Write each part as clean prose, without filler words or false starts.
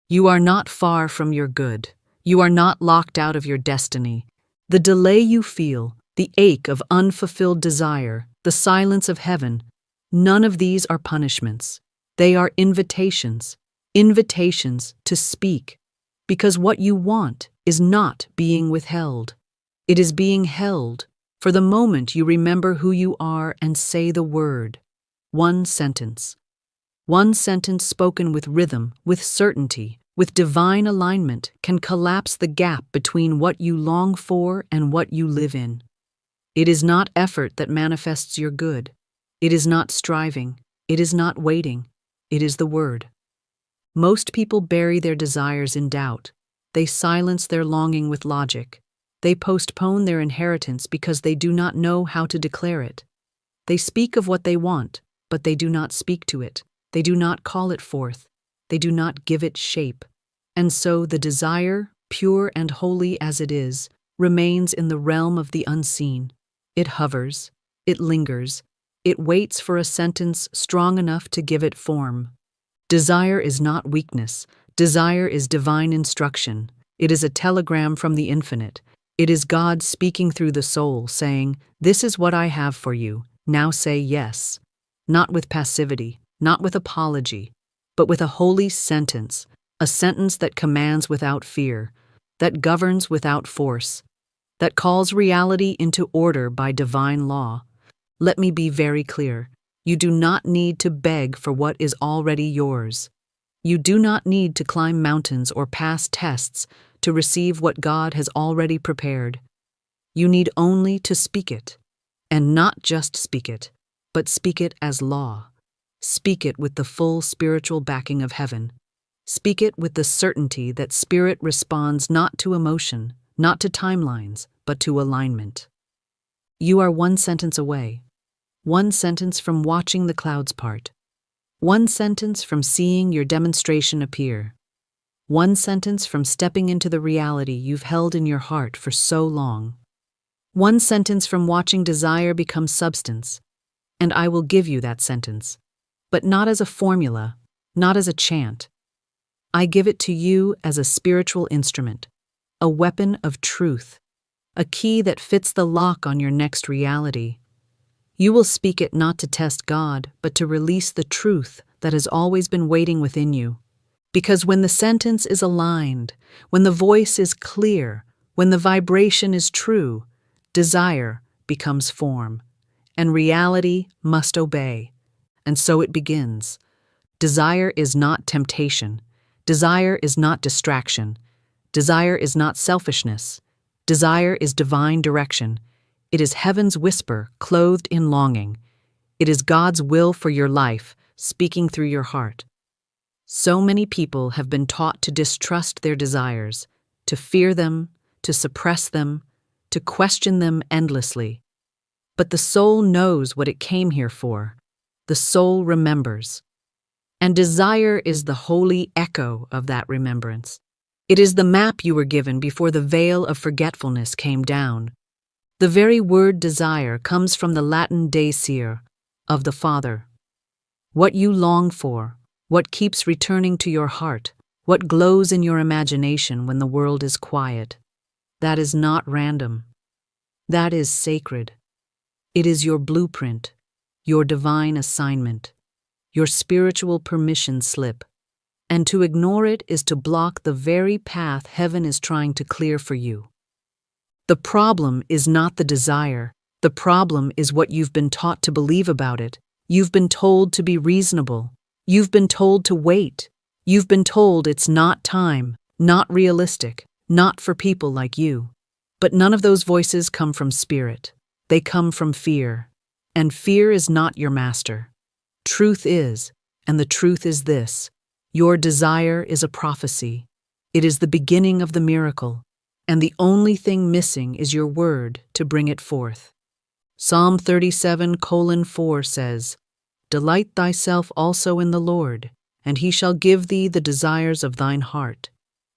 You are not far from your good. You are not locked out of your destiny. The delay you feel, the ache of unfulfilled desire, the silence of heaven, none of these are punishments. They are invitations, invitations to speak, because what you want is not being withheld. It is being held for the moment you remember who you are and say the word. One sentence. One sentence spoken with rhythm, with certainty, with divine alignment can collapse the gap between what you long for and what you live in. It is not effort that manifests your good. It is not striving. It is not waiting. It is the word. Most people bury their desires in doubt. They silence their longing with logic. They postpone their inheritance because they do not know how to declare it. They speak of what they want, but they do not speak to it. They do not call it forth. They do not give it shape. And so the desire, pure and holy as it is, remains in the realm of the unseen. It hovers. It lingers. It waits for a sentence strong enough to give it form. Desire is not weakness. Desire is divine instruction. It is a telegram from the infinite. It is God speaking through the soul, saying, "This is what I have for you. Now say yes." Not with passivity, not with apology, but with a holy sentence, a sentence that commands without fear, that governs without force, that calls reality into order by divine law. Let me be very clear. You do not need to beg for what is already yours. You do not need to climb mountains or pass tests to receive what God has already prepared. You need only to speak it, and not just speak it, but speak it as law. Speak it with the full spiritual backing of heaven. Speak it with the certainty that spirit responds not to emotion, not to timelines, but to alignment. You are one sentence away. One sentence from watching the clouds part. One sentence from seeing your demonstration appear. One sentence from stepping into the reality you've held in your heart for so long. One sentence from watching desire become substance. And I will give you that sentence, but not as a formula, not as a chant. I give it to you as a spiritual instrument, a weapon of truth, a key that fits the lock on your next reality. You will speak it not to test God, but to release the truth that has always been waiting within you. Because when the sentence is aligned, when the voice is clear, when the vibration is true, desire becomes form, and reality must obey. And so it begins. Desire is not temptation. Desire is not distraction. Desire is not selfishness. Desire is divine direction. It is heaven's whisper clothed in longing. It is God's will for your life speaking through your heart. So many people have been taught to distrust their desires, to fear them, to suppress them, to question them endlessly. But the soul knows what it came here for. The soul remembers. And desire is the holy echo of that remembrance. It is the map you were given before the veil of forgetfulness came down. The very word desire comes from the Latin desire, of the Father. What you long for, what keeps returning to your heart, what glows in your imagination when the world is quiet, that is not random. That is sacred. It is your blueprint, your divine assignment, your spiritual permission slip. And to ignore it is to block the very path heaven is trying to clear for you. The problem is not the desire. The problem is what you've been taught to believe about it. You've been told to be reasonable. You've been told to wait. You've been told it's not time, not realistic, not for people like you. But none of those voices come from spirit. They come from fear. And fear is not your master. Truth is, and the truth is this. Your desire is a prophecy. It is the beginning of the miracle. And the only thing missing is your word to bring it forth. Psalm 37:4 says, "Delight thyself also in the Lord, and he shall give thee the desires of thine heart."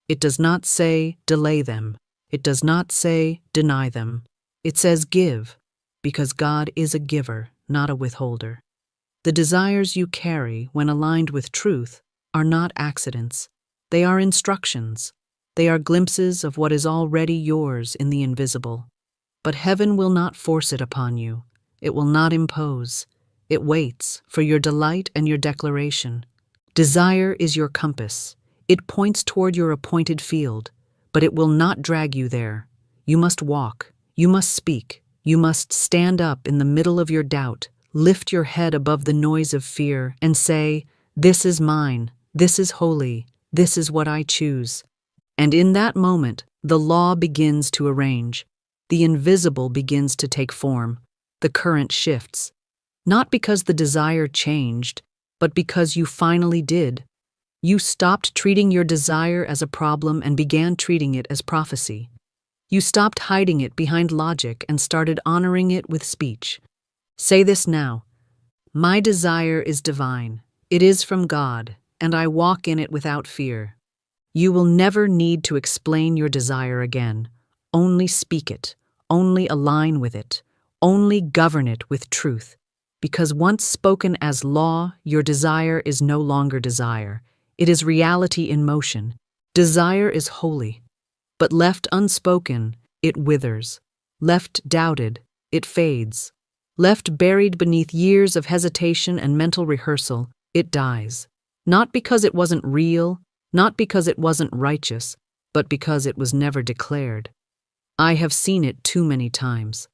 It does not say, delay them. It does not say, deny them. It says, give, because God is a giver, not a withholder. The desires you carry, when aligned with truth, are not accidents. They are instructions. They are glimpses of what is already yours in the invisible. But heaven will not force it upon you. It will not impose. It waits for your delight and your declaration. Desire is your compass. It points toward your appointed field, but it will not drag you there. You must walk. You must speak. You must stand up in the middle of your doubt, lift your head above the noise of fear, and say, "This is mine. This is holy. This is what I choose." And in that moment, the law begins to arrange. The invisible begins to take form. The current shifts. Not because the desire changed, but because you finally did. You stopped treating your desire as a problem and began treating it as prophecy. You stopped hiding it behind logic and started honoring it with speech. Say this now. My desire is divine. It is from God, and I walk in it without fear. You will never need to explain your desire again. Only speak it. Only align with it. Only govern it with truth. Because once spoken as law, your desire is no longer desire. It is reality in motion. Desire is holy. But left unspoken, it withers. Left doubted, it fades. Left buried beneath years of hesitation and mental rehearsal, it dies. Not because it wasn't real, not because it wasn't righteous, but because it was never declared. I have seen it too many times.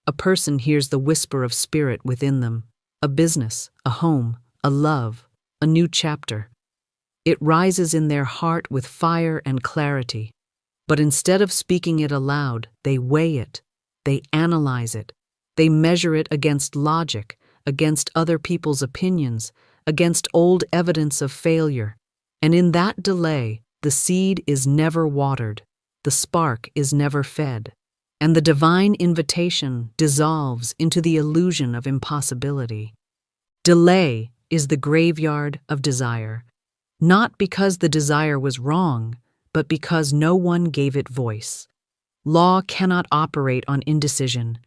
A person hears the whisper of spirit within them, a business, a home, a love, a new chapter. It rises in their heart with fire and clarity. But instead of speaking it aloud, they weigh it, they analyze it, they measure it against logic, against other people's opinions, against old evidence of failure. And in that delay, the seed is never watered, the spark is never fed, and the divine invitation dissolves into the illusion of impossibility. Delay is the graveyard of desire, not because the desire was wrong, but because no one gave it voice. Law cannot operate on indecision.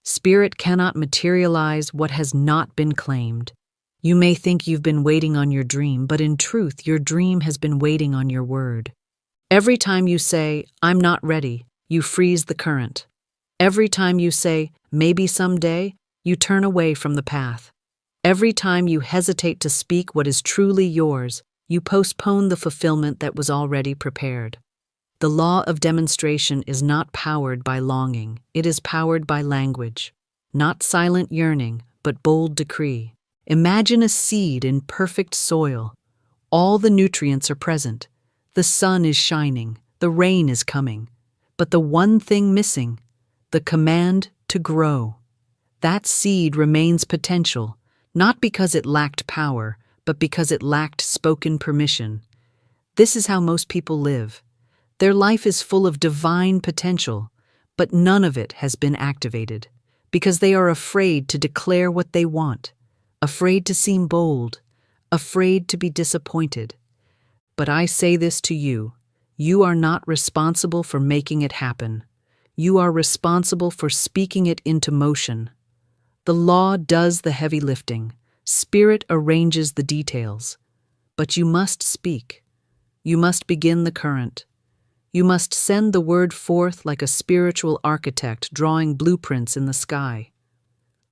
Spirit cannot materialize what has not been claimed. You may think you've been waiting on your dream, but in truth, your dream has been waiting on your word. Every time you say, "I'm not ready," you freeze the current. Every time you say, "Maybe someday," you turn away from the path. Every time you hesitate to speak what is truly yours, you postpone the fulfillment that was already prepared. The law of demonstration is not powered by longing, it is powered by language. Not silent yearning, but bold decree. Imagine a seed in perfect soil. All the nutrients are present. The sun is shining, the rain is coming. But the one thing missing, the command to grow. That seed remains potential, not because it lacked power, but because it lacked spoken permission. This is how most people live. Their life is full of divine potential, but none of it has been activated, because they are afraid to declare what they want, afraid to seem bold, afraid to be disappointed. But I say this to you, you are not responsible for making it happen. You are responsible for speaking it into motion. The law does the heavy lifting. Spirit arranges the details. But you must speak. You must begin the current. You must send the word forth like a spiritual architect drawing blueprints in the sky.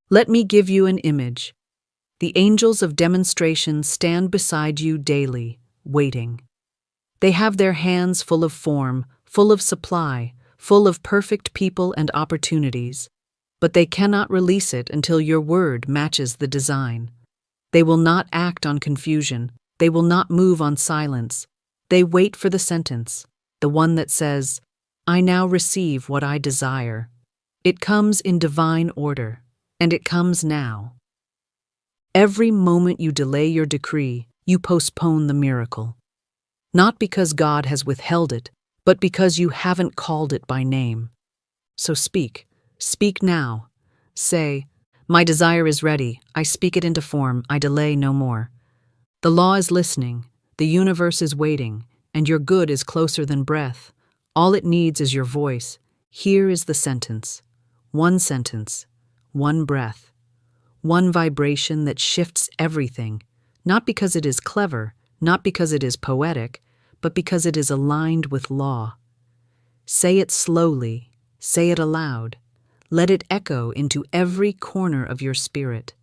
Let me give you an image. The angels of demonstration stand beside you daily, waiting. They have their hands full of form, full of supply, full of perfect people and opportunities, but they cannot release it until your word matches the design. They will not act on confusion. They will not move on silence. They wait for the sentence, the one that says, "I now receive what I desire." It comes in divine order, and it comes now. Every moment you delay your decree, you postpone the miracle. Not because God has withheld it, but because you haven't called it by name. So speak. Speak now. Say, "My desire is ready. I speak it into form. I delay no more." The law is listening. The universe is waiting. And your good is closer than breath. All it needs is your voice. Here is the sentence. One sentence. One breath. One vibration that shifts everything. Not because it is clever, not because it is poetic, but because it is aligned with law. Say it slowly, say it aloud. Let it echo into every corner of your spirit.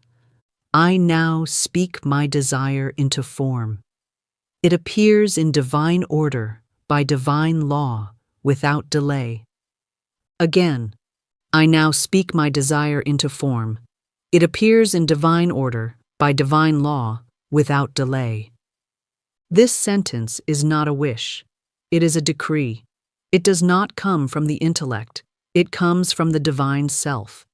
I now speak my desire into form. It appears in divine order, by divine law, without delay. Again, I now speak my desire into form. It appears in divine order, by divine law, without delay. This sentence is not a wish. It is a decree. It does not come from the intellect. It comes from the divine self.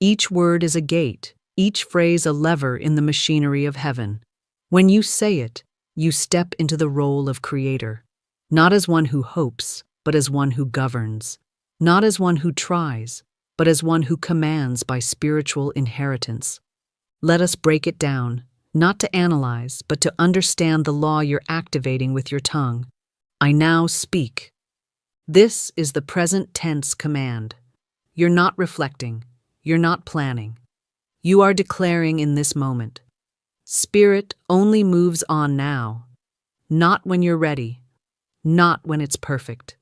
Each word is a gate, each phrase a lever in the machinery of heaven. When you say it, you step into the role of creator, not as one who hopes, but as one who governs, not as one who tries, but as one who commands by spiritual inheritance. Let us break it down, not to analyze, but to understand the law you're activating with your tongue. I now speak. This is the present tense command. You're not reflecting. You're not planning. You are declaring in this moment. Spirit only moves on now, not when you're ready, not when it's perfect.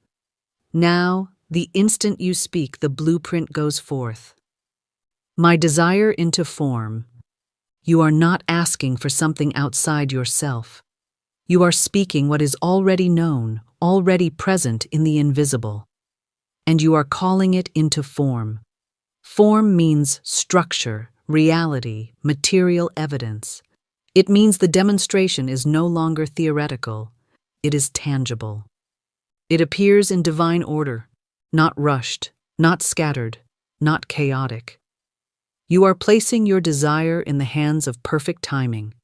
Now, the instant you speak, the blueprint goes forth. My desire into form. You are not asking for something outside yourself. You are speaking what is already known, already present in the invisible. And you are calling it into form. Form means structure, reality, material evidence. It means the demonstration is no longer theoretical. It is tangible. It appears in divine order, not rushed, not scattered, not chaotic. You are placing your desire in the hands of perfect timing.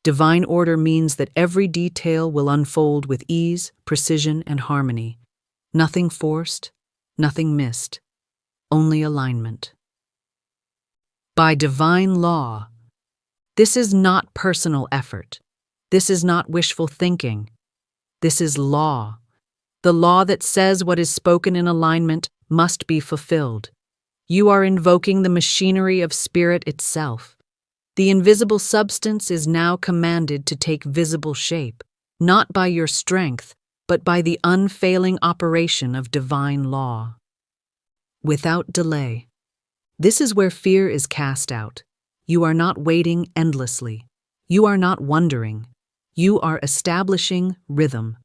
Divine order means that every detail will unfold with ease, precision, and harmony. Nothing forced, nothing missed, only alignment. By divine law, this is not personal effort. This is not wishful thinking. This is law. The law that says what is spoken in alignment must be fulfilled. You are invoking the machinery of spirit itself. The invisible substance is now commanded to take visible shape, not by your strength, but by the unfailing operation of divine law. Without delay. This is where fear is cast out. You are not waiting endlessly. You are not wondering. You are establishing rhythm.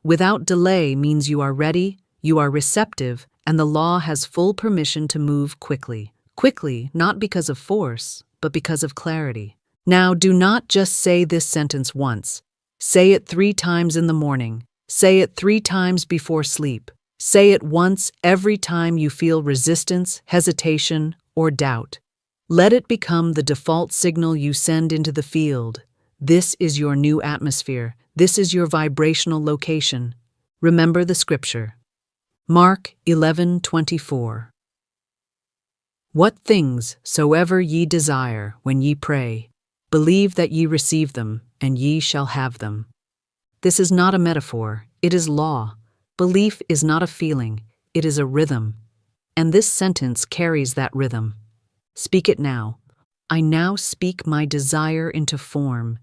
Without delay means you are ready, you are receptive, and the law has full permission to move quickly. Quickly, not because of force, but because of clarity. Now, do not just say this sentence once. Say it 3 times in the morning. Say it 3 times before sleep. Say it once every time you feel resistance, hesitation, or doubt. Let it become the default signal you send into the field. This is your new atmosphere. This is your vibrational location. Remember the scripture. Mark 11:24. What things soever ye desire when ye pray, believe that ye receive them, and ye shall have them. This is not a metaphor, it is law. Belief is not a feeling, it is a rhythm. And this sentence carries that rhythm. Speak it now. I now speak my desire into form.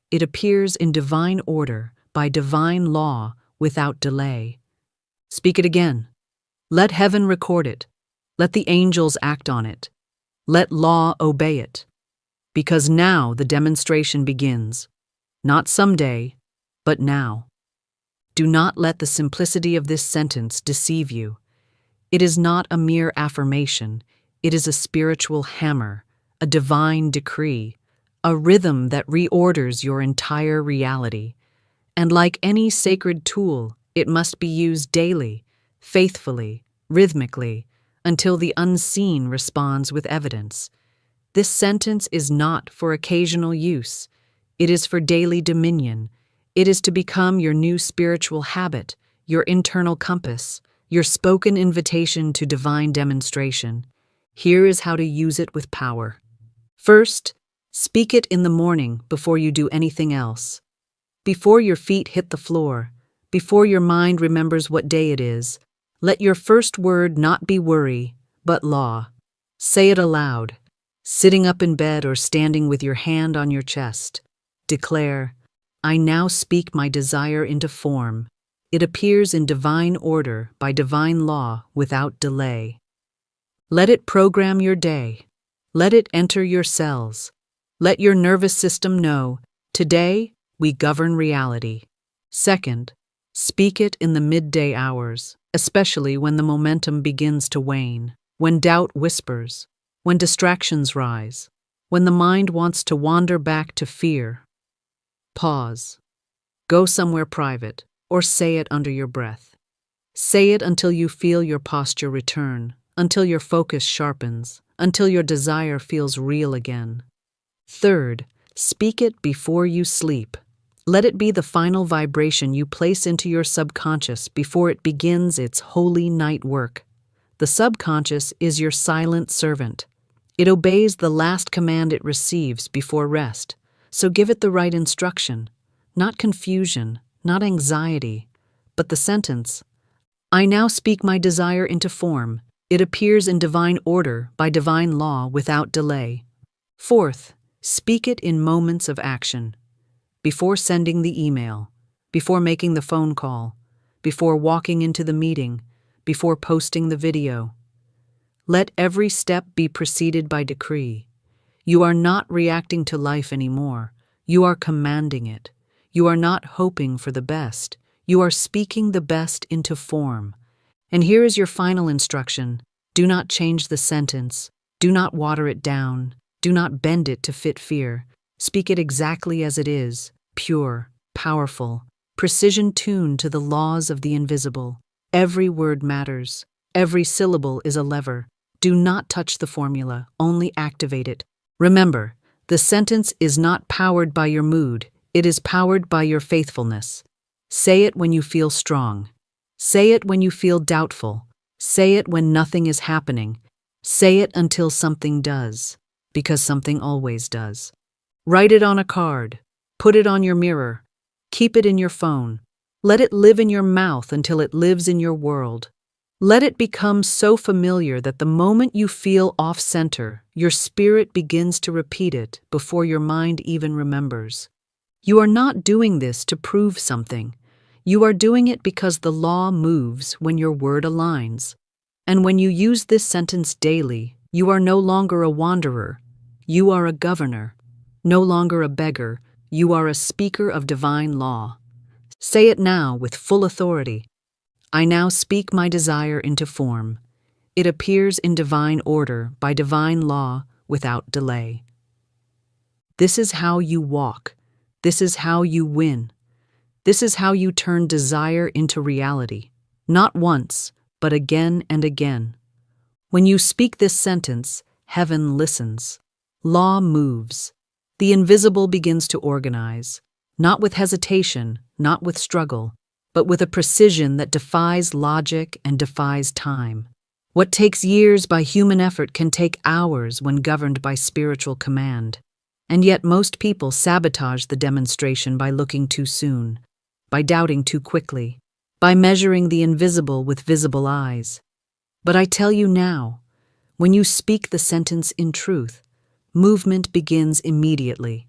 It appears in divine order, by divine law, without delay. Speak it again. Let heaven record it. Let the angels act on it. Let law obey it. Because now the demonstration begins. Not someday, but now. Do not let the simplicity of this sentence deceive you. It is not a mere affirmation. It is a spiritual hammer, a divine decree, a rhythm that reorders your entire reality. And like any sacred tool, it must be used daily, faithfully, rhythmically, until the unseen responds with evidence. This sentence is not for occasional use. It is for daily dominion. It is to become your new spiritual habit, your internal compass, your spoken invitation to divine demonstration. Here is how to use it with power. First, speak it in the morning before you do anything else. Before your feet hit the floor, before your mind remembers what day it is, let your first word not be worry, but law. Say it aloud, sitting up in bed or standing with your hand on your chest. Declare, I now speak my desire into form. It appears in divine order by divine law without delay. Let it program your day. Let it enter your cells. Let your nervous system know, today we govern reality. Second, speak it in the midday hours, especially when the momentum begins to wane, when doubt whispers, when distractions rise, when the mind wants to wander back to fear. Pause. Go somewhere private, or say it under your breath. Say it until you feel your posture return, until your focus sharpens, until your desire feels real again. Third, speak it before you sleep. Let it be the final vibration you place into your subconscious before it begins its holy night work. The subconscious is your silent servant. It obeys the last command it receives before rest, so give it the right instruction. Not confusion, not anxiety, but the sentence, I now speak my desire into form. It appears in divine order by divine law without delay. Fourth, speak it in moments of action. Before sending the email, before making the phone call, before walking into the meeting, before posting the video. Let every step be preceded by decree. You are not reacting to life anymore. You are commanding it. You are not hoping for the best. You are speaking the best into form. And here is your final instruction. Do not change the sentence. Do not water it down. Do not bend it to fit fear. Speak it exactly as it is, pure, powerful, precision-tuned to the laws of the invisible. Every word matters. Every syllable is a lever. Do not touch the formula, only activate it. Remember, the sentence is not powered by your mood. It is powered by your faithfulness. Say it when you feel strong. Say it when you feel doubtful. Say it when nothing is happening. Say it until something does, because something always does. Write it on a card. Put it on your mirror. Keep it in your phone. Let it live in your mouth until it lives in your world. Let it become so familiar that the moment you feel off-center, your spirit begins to repeat it before your mind even remembers. You are not doing this to prove something. You are doing it because the law moves when your word aligns. And when you use this sentence daily, you are no longer a wanderer. You are a governor. No longer a beggar. You are a speaker of divine law. Say it now with full authority. I now speak my desire into form. It appears in divine order by divine law without delay. This is how you walk. This is how you win. This is how you turn desire into reality. Not once, but again and again. When you speak this sentence, heaven listens. Law moves. The invisible begins to organize, not with hesitation, not with struggle, but with a precision that defies logic and defies time. What takes years by human effort can take hours when governed by spiritual command. And yet most people sabotage the demonstration by looking too soon, by doubting too quickly, by measuring the invisible with visible eyes. But I tell you now, when you speak the sentence in truth, movement begins immediately.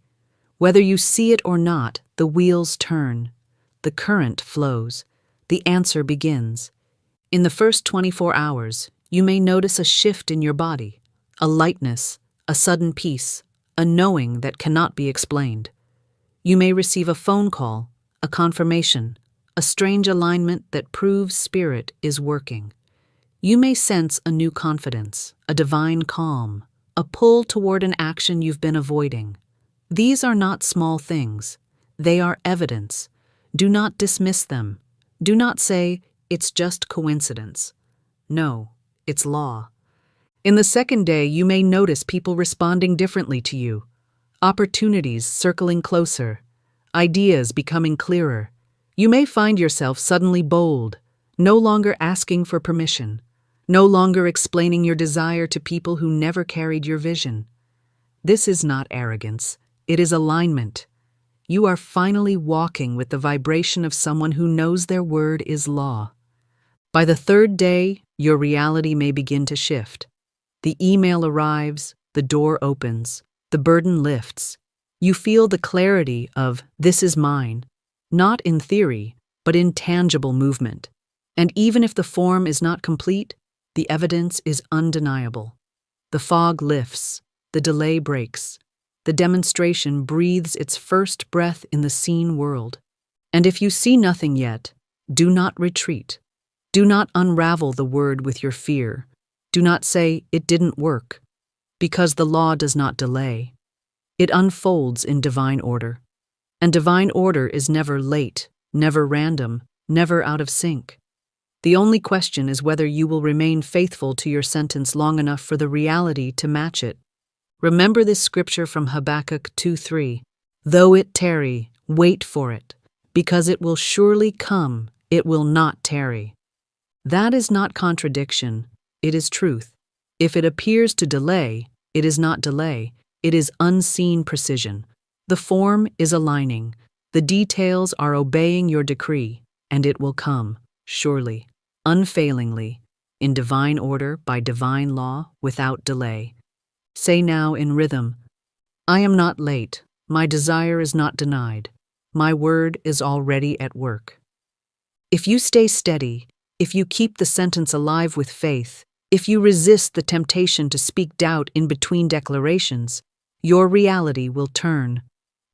Whether you see it or not, the wheels turn. The current flows. The answer begins. In the first 24 hours, you may notice a shift in your body, a lightness, a sudden peace, a knowing that cannot be explained. You may receive a phone call, a confirmation, a strange alignment that proves spirit is working. You may sense a new confidence, a divine calm, a pull toward an action you've been avoiding. These are not small things. They are evidence. Do not dismiss them. Do not say, it's just coincidence. No, it's law. In the second day, you may notice people responding differently to you, opportunities circling closer, ideas becoming clearer. You may find yourself suddenly bold, no longer asking for permission, no longer explaining your desire to people who never carried your vision. This is not arrogance, it is alignment. You are finally walking with the vibration of someone who knows their word is law. By the third day, your reality may begin to shift. The email arrives, the door opens, the burden lifts. You feel the clarity of "this is mine," not in theory, but in tangible movement. And even if the form is not complete, the evidence is undeniable. The fog lifts, the delay breaks, the demonstration breathes its first breath in the seen world. And if you see nothing yet, do not retreat. Do not unravel the word with your fear. Do not say, "It didn't work," because the law does not delay. It unfolds in divine order. And divine order is never late, never random, never out of sync. The only question is whether you will remain faithful to your sentence long enough for the reality to match it. Remember this scripture from Habakkuk 2:3. "Though it tarry, wait for it, because it will surely come, it will not tarry." That is not contradiction, it is truth. If it appears to delay, it is not delay, it is unseen precision. The form is aligning, the details are obeying your decree, and it will come, surely, unfailingly, in divine order by divine law, without delay. Say now in rhythm, "I am not late, my desire is not denied, my word is already at work." If you stay steady, if you keep the sentence alive with faith, if you resist the temptation to speak doubt in between declarations, your reality will turn,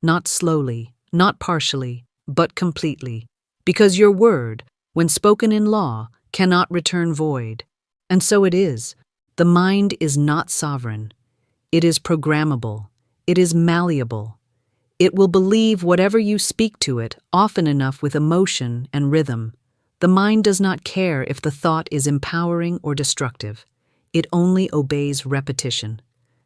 not slowly, not partially, but completely, because your word, when spoken in law, cannot return void. And so it is. The mind is not sovereign. It is programmable. It is malleable. It will believe whatever you speak to it often enough with emotion and rhythm. The mind does not care if the thought is empowering or destructive. It only obeys repetition.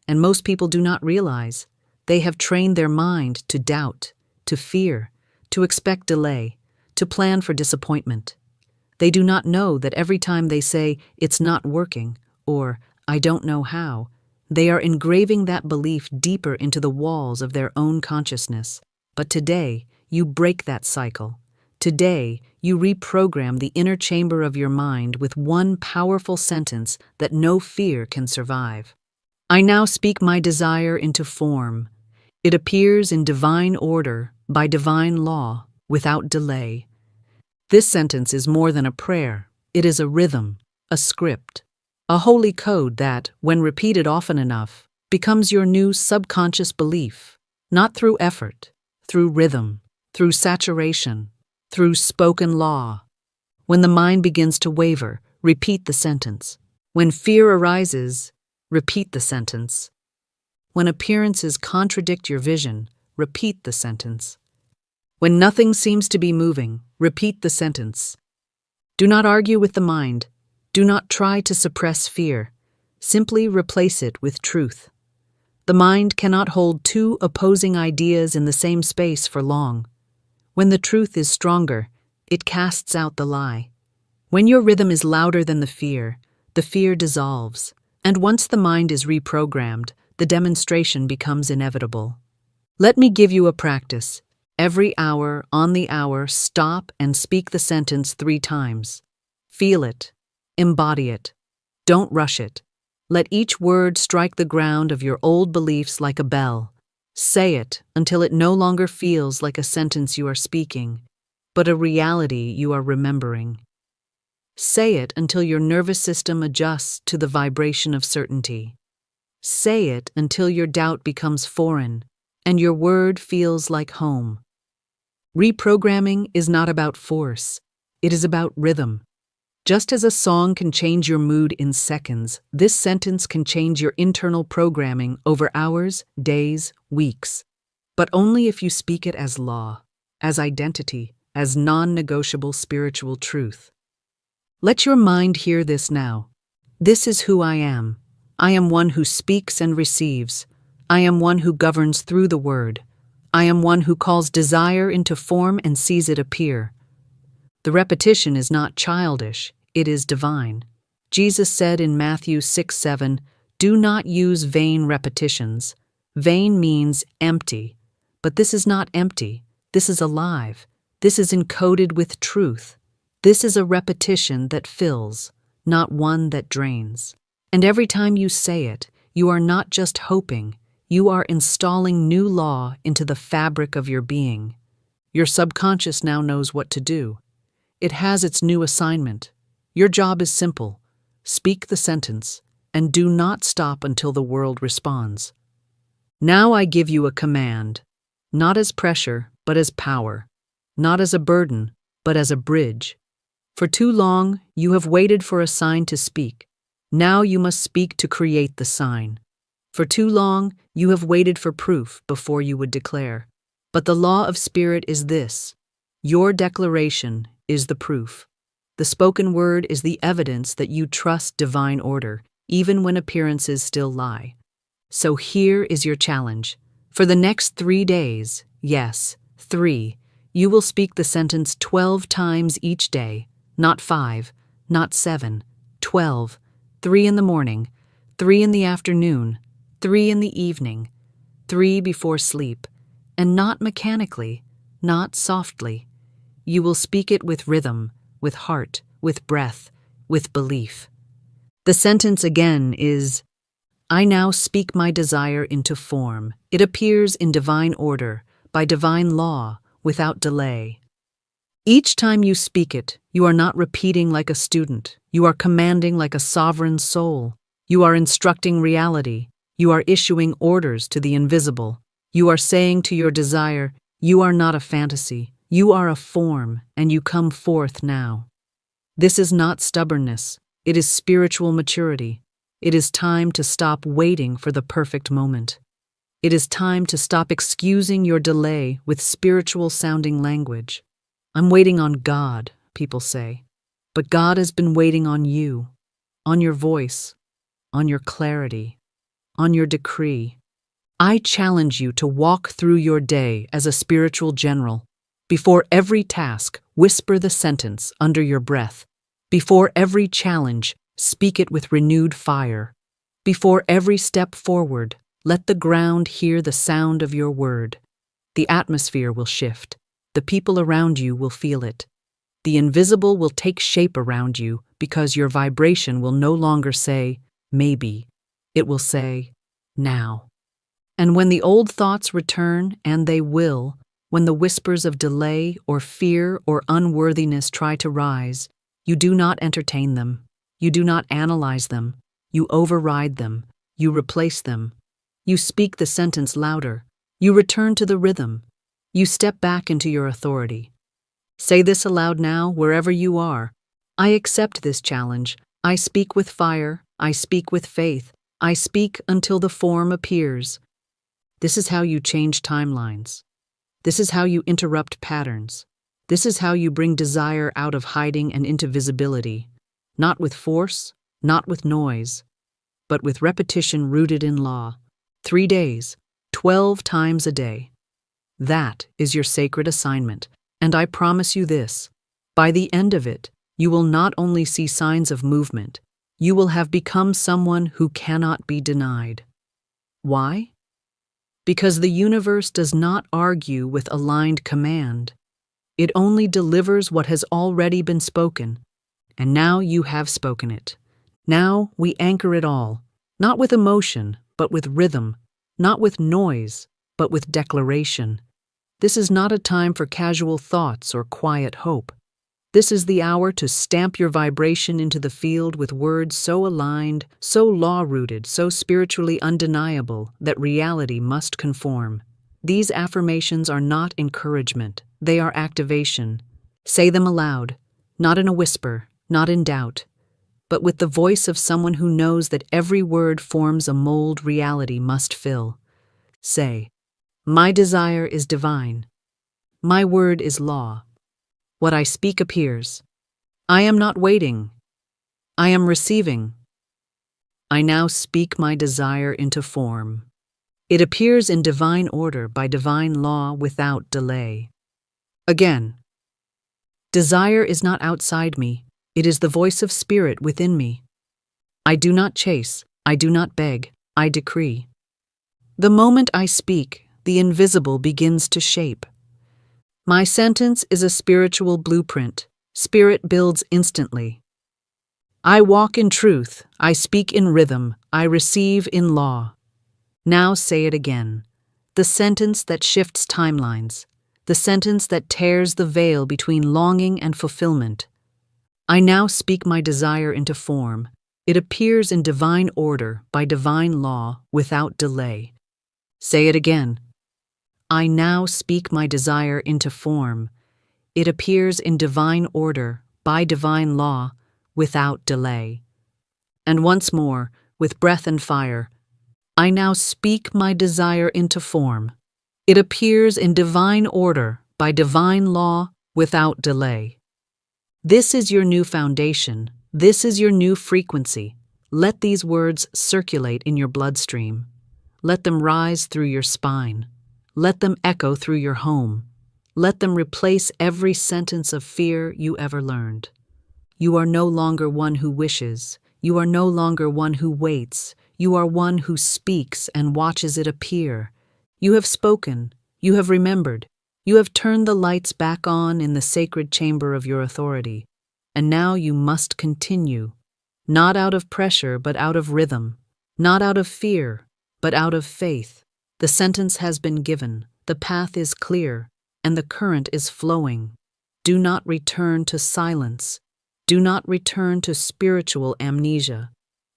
And most people do not realize they have trained their mind to doubt, to fear, to expect delay, to plan for disappointment. They do not know that every time they say, "It's not working," or "I don't know how," they are engraving that belief deeper into the walls of their own consciousness. But today, you break that cycle. Today, you reprogram the inner chamber of your mind with one powerful sentence that no fear can survive. I now speak my desire into form. It appears in divine order, by divine law, without delay. This sentence is more than a prayer. It is a rhythm, a script, a holy code that, when repeated often enough, becomes your new subconscious belief, not through effort, through rhythm, through saturation, through spoken law. When the mind begins to waver, repeat the sentence. When fear arises, repeat the sentence. When appearances contradict your vision, repeat the sentence. When nothing seems to be moving, repeat the sentence. Do not argue with the mind. Do not try to suppress fear. Simply replace it with truth. The mind cannot hold two opposing ideas in the same space for long. When the truth is stronger, it casts out the lie. When your rhythm is louder than the fear dissolves. And once the mind is reprogrammed, the demonstration becomes inevitable. Let me give you a practice. Every hour, on the hour, stop and speak the sentence 3 times. Feel it. Embody it. Don't rush it. Let each word strike the ground of your old beliefs like a bell. Say it until it no longer feels like a sentence you are speaking, but a reality you are remembering. Say it until your nervous system adjusts to the vibration of certainty. Say it until your doubt becomes foreign and your word feels like home. Reprogramming is not about force, it is about rhythm. Just as a song can change your mood in seconds, this sentence can change your internal programming over hours, days, weeks. But only if you speak it as law, as identity, as non-negotiable spiritual truth. Let your mind hear this now. This is who I am. I am one who speaks and receives. I am one who governs through the word. I am one who calls desire into form and sees it appear. The repetition is not childish, it is divine. Jesus said in Matthew 6:7, "Do not use vain repetitions." Vain means empty, but this is not empty. This is alive. This is encoded with truth. This is a repetition that fills, not one that drains. And every time you say it, you are not just hoping, you are installing new law into the fabric of your being. Your subconscious now knows what to do. It has its new assignment. Your job is simple. Speak the sentence, and do not stop until the world responds. Now I give you a command, not as pressure, but as power, not as a burden, but as a bridge. For too long, you have waited for a sign to speak. Now you must speak to create the sign. For too long, you have waited for proof before you would declare. But the law of spirit is this: your declaration is the proof. The spoken word is the evidence that you trust divine order, even when appearances still lie. So here is your challenge. For the next 3 days, yes, 3, you will speak the sentence 12 times each day, not 5, not 7, 12, 3 in the morning, 3 in the afternoon, 3 in the evening, 3 before sleep, and not mechanically, not softly. You will speak it with rhythm, with heart, with breath, with belief. The sentence again is, I now speak my desire into form. It appears in divine order, by divine law, without delay. Each time you speak it, you are not repeating like a student. You are commanding like a sovereign soul. You are instructing reality. You are issuing orders to the invisible. You are saying to your desire, you are not a fantasy. You are a form, and you come forth now. This is not stubbornness. It is spiritual maturity. It is time to stop waiting for the perfect moment. It is time to stop excusing your delay with spiritual-sounding language. I'm waiting on God, people say. But God has been waiting on you, on your voice, on your clarity, on your decree. I challenge you to walk through your day as a spiritual general. Before every task, whisper the sentence under your breath. Before every challenge, speak it with renewed fire. Before every step forward, let the ground hear the sound of your word. The atmosphere will shift. The people around you will feel it. The invisible will take shape around you because your vibration will no longer say, maybe. It will say, now. And when the old thoughts return, and they will, when the whispers of delay or fear or unworthiness try to rise, you do not entertain them. You do not analyze them. You override them. You replace them. You speak the sentence louder. You return to the rhythm. You step back into your authority. Say this aloud now, wherever you are. I accept this challenge. I speak with fire. I speak with faith. I speak until the form appears. This is how you change timelines. This is how you interrupt patterns. This is how you bring desire out of hiding and into visibility. Not with force, not with noise, but with repetition rooted in law. 3 days, 12 times a day. That is your sacred assignment, and I promise you this. By the end of it, you will not only see signs of movement, you will have become someone who cannot be denied. Why? Because the universe does not argue with aligned command. It only delivers what has already been spoken. And now you have spoken it. Now we anchor it all, not with emotion, but with rhythm, not with noise, but with declaration. This is not a time for casual thoughts or quiet hope. This is the hour to stamp your vibration into the field with words so aligned, so law-rooted, so spiritually undeniable that reality must conform. These affirmations are not encouragement, they are activation. Say them aloud, not in a whisper, not in doubt, but with the voice of someone who knows that every word forms a mold reality must fill. Say, my desire is divine. My word is law. What I speak appears. I am not waiting. I am receiving. I now speak my desire into form. It appears in divine order by divine law without delay. Again, desire is not outside me. It is the voice of spirit within me. I do not chase. I do not beg. I decree. The moment I speak, the invisible begins to shape. My sentence is a spiritual blueprint. Spirit builds instantly. I walk in truth. I speak in rhythm. I receive in law. Now say it again. The sentence that shifts timelines. The sentence that tears the veil between longing and fulfillment. I now speak my desire into form. It appears in divine order, by divine law, without delay. Say it again. I now speak my desire into form. It appears in divine order, by divine law, without delay. And once more, with breath and fire, I now speak my desire into form. It appears in divine order, by divine law, without delay. This is your new foundation. This is your new frequency. Let these words circulate in your bloodstream. Let them rise through your spine. Let them echo through your home. Let them replace every sentence of fear you ever learned. You are no longer one who wishes. You are no longer one who waits. You are one who speaks and watches it appear. You have spoken. You have remembered. You have turned the lights back on in the sacred chamber of your authority. And now you must continue. Not out of pressure, but out of rhythm. Not out of fear, but out of faith. The sentence has been given. The path is clear, and the current is flowing. Do not return to silence. Do not return to spiritual amnesia.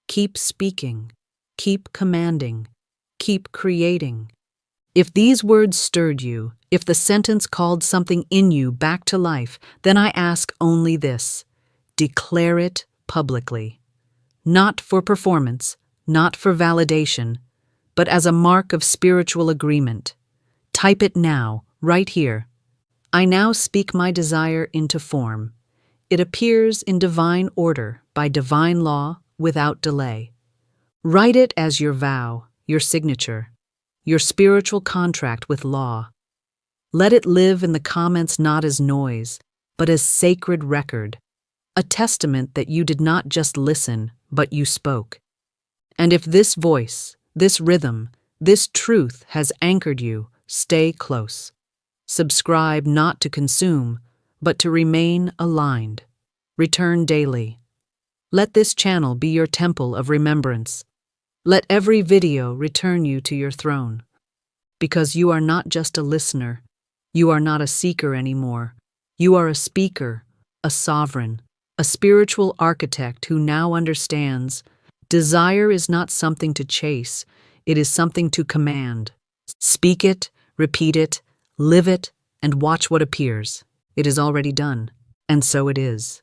Keep speaking. Keep commanding. Keep creating. If these words stirred you, if the sentence called something in you back to life, then I ask only this: declare it publicly. Not for performance, not for validation, but as a mark of spiritual agreement. Type it now, right here. I now speak my desire into form. It appears in divine order, by divine law, without delay. Write it as your vow, your signature, your spiritual contract with law. Let it live in the comments not as noise, but as sacred record, a testament that you did not just listen, but you spoke. And if this voice, this rhythm, this truth has anchored you, stay close. Subscribe not to consume, but to remain aligned. Return daily. Let this channel be your temple of remembrance. Let every video return you to your throne. Because you are not just a listener. You are not a seeker anymore. You are a speaker, a sovereign, a spiritual architect who now understands desire is not something to chase, it is something to command. Speak it, repeat it, live it, and watch what appears. It is already done, and so it is.